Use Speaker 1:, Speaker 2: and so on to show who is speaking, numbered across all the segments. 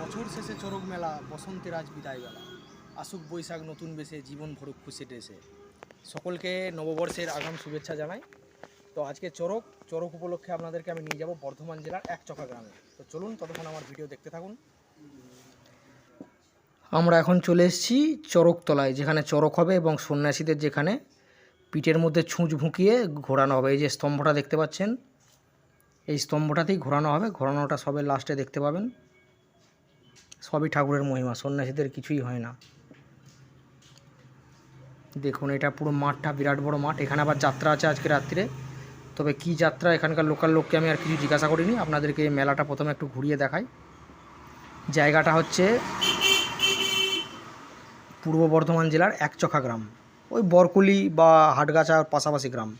Speaker 1: বছর শেষে চড়ক মেলা, বসন্তের আজ বিদায় বেলা, আসুক বৈশাখ নতুন বেশে, জীবন ভরুক খুশি ড্রেসে। সকলকে নববর্ষের আগাম শুভেচ্ছা জানাই। তো আজকে চড়ক উপলক্ষে আপনাদেরকে আমি নিয়ে যাব বর্ধমান জেলার একচকা গ্রামে। তো চলুন, ততক্ষণ আমার ভিডিও দেখতে থাকুন। আমরা এখন চলে এসেছি চড়কতলায়, যেখানে চড়ক হবে এবং সন্ন্যাসীদের যেখানে পিঠের মধ্যে ছুঁচ ভুঁকিয়ে ঘোরানো হবে। এই যে স্তম্ভটা দেখতে পাচ্ছেন, এই স্তম্ভটাতেই ঘোরানো হবে। ঘোরানোটা সবে লাস্টে দেখতে পাবেন। সবই ঠাকুরের মহিমা, সন্ন্যাসীদের কিছুই হয় না। দেখুন, এটা পুরো মাঠটা বিরাট বড় মাঠ। এখানে আবার যাত্রা আছে আজকে রাত্রে। তবে কি যাত্রা, এখানকার লোকাল লোককে আমি আর কিছু জিজ্ঞাসা করিনি। আপনাদেরকে এই মেলাটা প্রথমে একটু ঘুরিয়ে দেখাই। জায়গাটা হচ্ছে পূর্ব বর্ধমান জেলার একচকা গ্রাম, ওই বরকুলি বা হাটগাছার পাশাপাশি গ্রাম।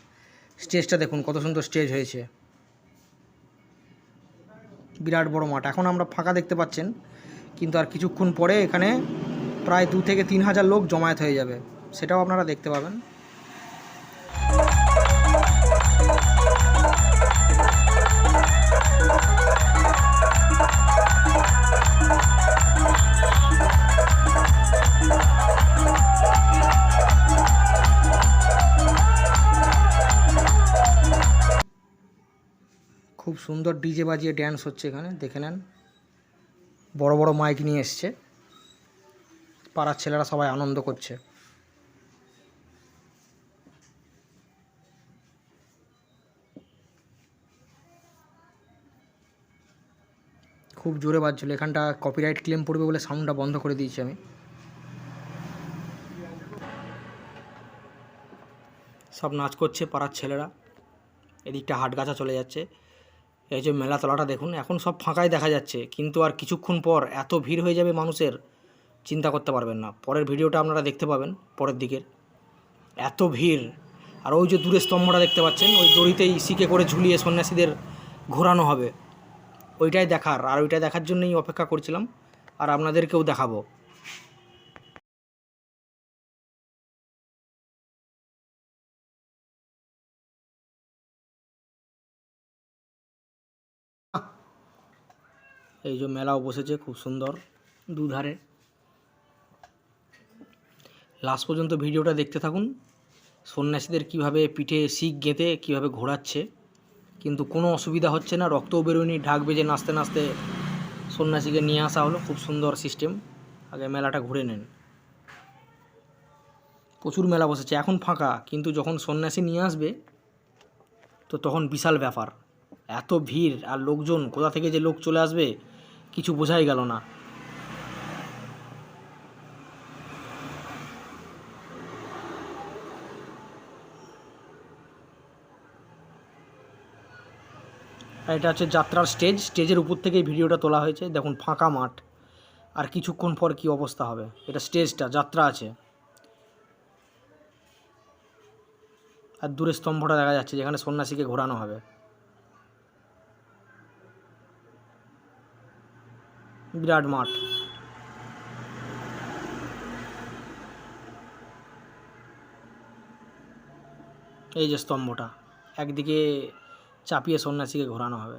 Speaker 1: স্টেজটা দেখুন কত সুন্দর স্টেজ হয়েছে, বিরাট বড় মাঠ। এখন আমরা ফাঁকা দেখতে পাচ্ছেন, কিন্তু আর কিছুক্ষণ পরে এখানে প্রায় 2 থেকে 3 হাজার লোক জমায়েত হয়ে যাবে, সেটাও আপনারা দেখতে পাবেন। খুব সুন্দর ডিজে বাজিয়ে ড্যান্স হচ্ছে এখানে, দেখে নেন। বড় বড় মাইক নিয়ে এসছে, পাড়ার ছেলেরা সবাই আনন্দ করছে। খুব জোরে বাজছিল, এখানটা কপিরাইট ক্লেম পড়বে বলে সাউন্ডটা বন্ধ করে দিয়েছি আমি। সব নাচ করছে পাড়ার ছেলেরা। এদিকটা হাটগাছা চলে যাচ্ছে। এই যে মেলাতলাটা দেখুন, এখন সব ফাঁকাই দেখা যাচ্ছে, কিন্তু আর কিছুক্ষণ পর এত ভিড় হয়ে যাবে মানুষের, চিন্তা করতে পারবেন না। পরের ভিডিওটা আপনারা দেখতে পাবেন পরের দিকের, এত ভিড়। আর ওই যে দূরে স্তম্ভটা দেখতে পাচ্ছেন, ওই দড়িতেই শিকে করে ঝুলিয়ে সন্ন্যাসীদের ঘোরানো হবে। ওইটাই দেখার, আর ওইটাই দেখার জন্যই অপেক্ষা করছিলাম, আর আপনাদেরকেও দেখাবো। এই যে মেলাও বসেছে খুব সুন্দর দুধারে। লাস্ট পর্যন্ত ভিডিওটা দেখতে থাকুন। সন্ন্যাসীদের কিভাবে পিঠে শিক গেঁথে কীভাবে ঘোরাচ্ছে, কিন্তু কোনো অসুবিধা হচ্ছে না। রক্তও বেরোয়নি, ঢাক বেজে নাচতে নাচতে সন্ন্যাসীকে নিয়ে আসা হলো। খুব সুন্দর সিস্টেম। আগে মেলাটা ঘুরে নেন। প্রচুর মেলা বসেছে, এখন ফাঁকা, কিন্তু যখন সন্ন্যাসী নিয়ে আসবে তো তখন বিশাল ব্যাপার। এত ভিড় আর লোকজন, কোথা থেকে যে লোক চলে আসবে কিছু বোঝাই গেল না। এটা হচ্ছে যাত্রার স্টেজ, স্টেজের উপর থেকেই ভিডিওটা তোলা হয়েছে। দেখুন ফাঁকা মাঠ, আর কিছুক্ষণ পর কি অবস্থা হবে। এটা স্টেজটা, যাত্রা আছে। আর দূরে স্তম্ভটা দেখা যাচ্ছে, যেখানে সন্ন্যাসীকে ঘোরানো হবে। বিরাট মাঠ। এই যে স্তম্ভটা, একদিকে চাপিয়ে সন্ন্যাসীকে ঘোরানো হবে।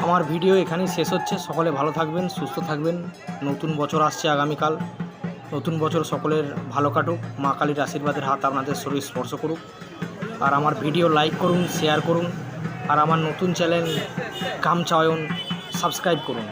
Speaker 1: আমার ভিডিও এখানেই শেষ হচ্ছে। সকলে ভালো থাকবেন, সুস্থ থাকবেন। নতুন বছর আসছে আগামীকাল। নতুন বছর সকলের ভালো কাটুক। মা কালীর আশীর্বাদের হাত আপনাদের শরীর স্পর্শ করুক। আর আমার ভিডিও লাইক করুন, শেয়ার করুন। আর আমার নতুন চ্যানেল গামছা অয়ন সাবস্ক্রাইব করুন।